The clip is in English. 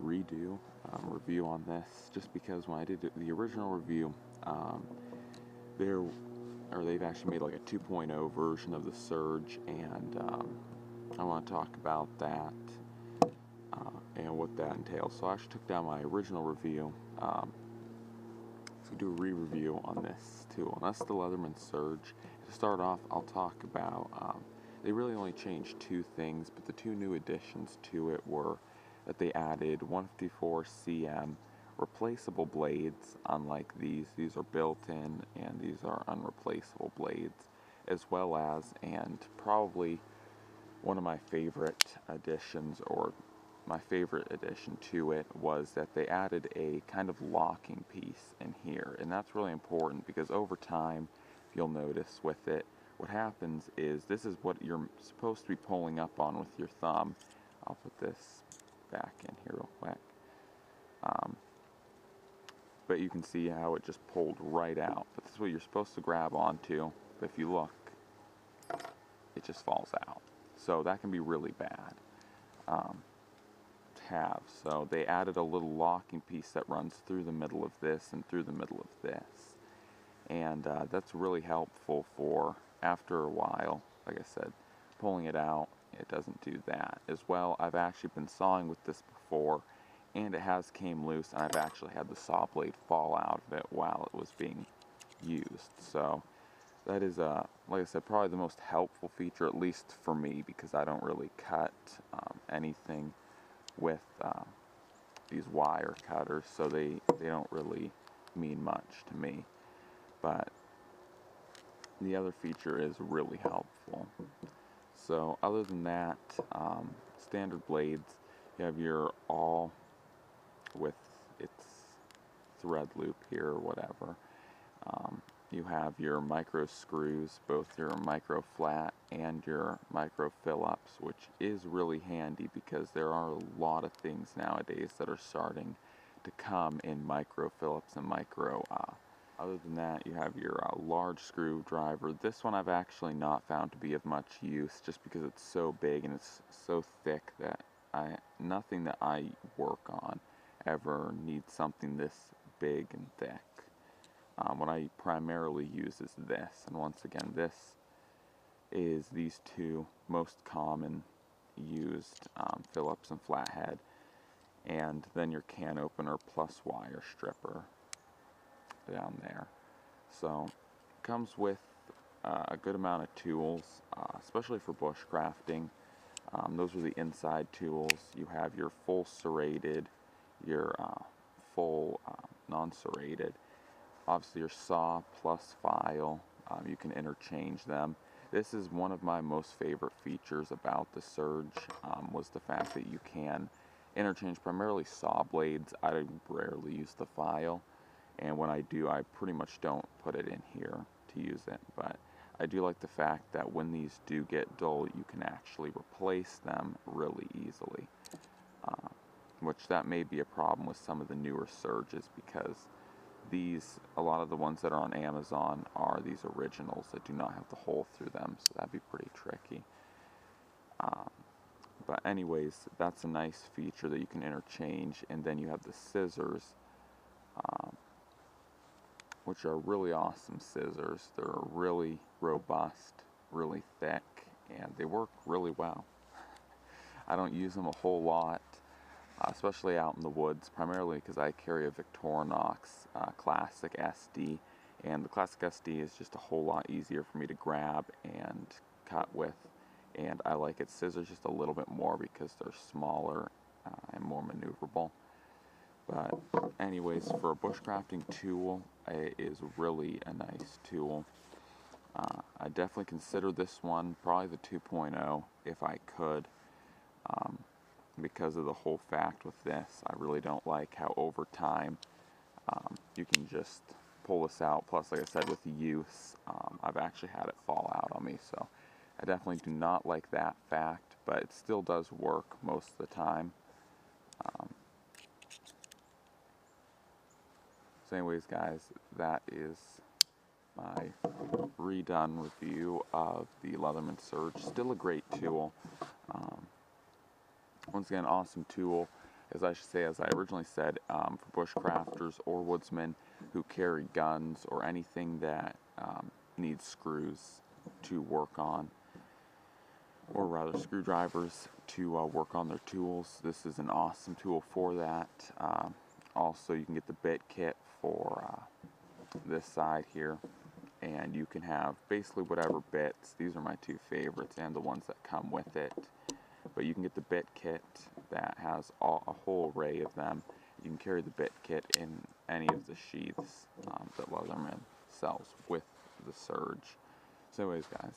redo review on this, just because when I did the original review, they've actually made like a 2.0 version of the Surge, and I want to talk about that and what that entails. So I actually took down my original review to do a re-review on this tool, and that's the Leatherman Surge. To start off, I'll talk about they really only changed two things, but the two new additions to it were that they added 154 cm replaceable blades. Unlike these are built-in, and these are unreplaceable blades, as well as, and probably one of my favorite additions, or my favorite addition to it, was that they added a kind of locking piece in here. And that's really important because over time, if you'll notice with it, what happens is this is what you're supposed to be pulling up on with your thumb. I'll put this back in here real quick. But you can see how it just pulled right out. But this is what you're supposed to grab onto. But if you look, it just falls out. So that can be really bad to have. So they added a little locking piece that runs through the middle of this and through the middle of this. And that's really helpful for, after a while, like I said, pulling it out, it doesn't do that. As well, I've actually been sawing with this before, and it has came loose, and I've actually had the saw blade fall out of it while it was being used. So that is, like I said, probably the most helpful feature, at least for me, because I don't really cut anything with these wire cutters, so they don't really mean much to me. But the other feature is really helpful. So other than that, standard blades, you have your awl with its thread loop here or whatever. You have your micro screws, both your micro flat and your micro Phillips, which is really handy because there are a lot of things nowadays that are starting to come in micro Phillips and micro. Other than that, you have your large screwdriver. This one I've actually not found to be of much use, just because it's so big and it's so thick that nothing that I work on ever needs something this big and thick. What I primarily use is this, and once again, this is these two most common used Phillips and flathead, and then your can opener plus wire stripper down there. So it comes with a good amount of tools, especially for bushcrafting. Those are the inside tools. You have your full serrated, your full non-serrated. Obviously your saw plus file, you can interchange them. This is one of my most favorite features about the Surge, was the fact that you can interchange primarily saw blades. I rarely use the file, and when I do, I pretty much don't put it in here to use it. But I do like the fact that when these do get dull, you can actually replace them really easily. Which that may be a problem with some of the newer Surges, because a lot of the ones that are on Amazon are these originals that do not have the hole through them, so that'd be pretty tricky. But anyways, that's a nice feature that you can interchange. And then you have the scissors, which are really awesome scissors. They're really robust, really thick, and they work really well. I don't use them a whole lot, especially out in the woods, primarily because I carry a Victorinox Classic SD, and the Classic SD is just a whole lot easier for me to grab and cut with, and I like its scissors just a little bit more because they're smaller and more maneuverable. But anyways, for a bushcrafting tool, it is really a nice tool. I definitely consider this one probably the 2.0 if I could, because of the whole fact with this. I really don't like how over time you can just pull this out. Plus, like I said, with the use, I've actually had it fall out on me, so I definitely do not like that fact, but it still does work most of the time. So anyways, guys, that is my redone review of the Leatherman Surge. Still a great tool. Once again, awesome tool. as I originally said, for bushcrafters or woodsmen who carry guns or anything that needs screws to work on, or rather screwdrivers to work on their tools. This is an awesome tool for that. Also, you can get the bit kit for this side here, and you can have basically whatever bits. These are my two favorites and the ones that come with it. But you can get the bit kit that has a whole array of them. You can carry the bit kit in any of the sheaths that Leatherman sells with the Surge. So anyways, guys,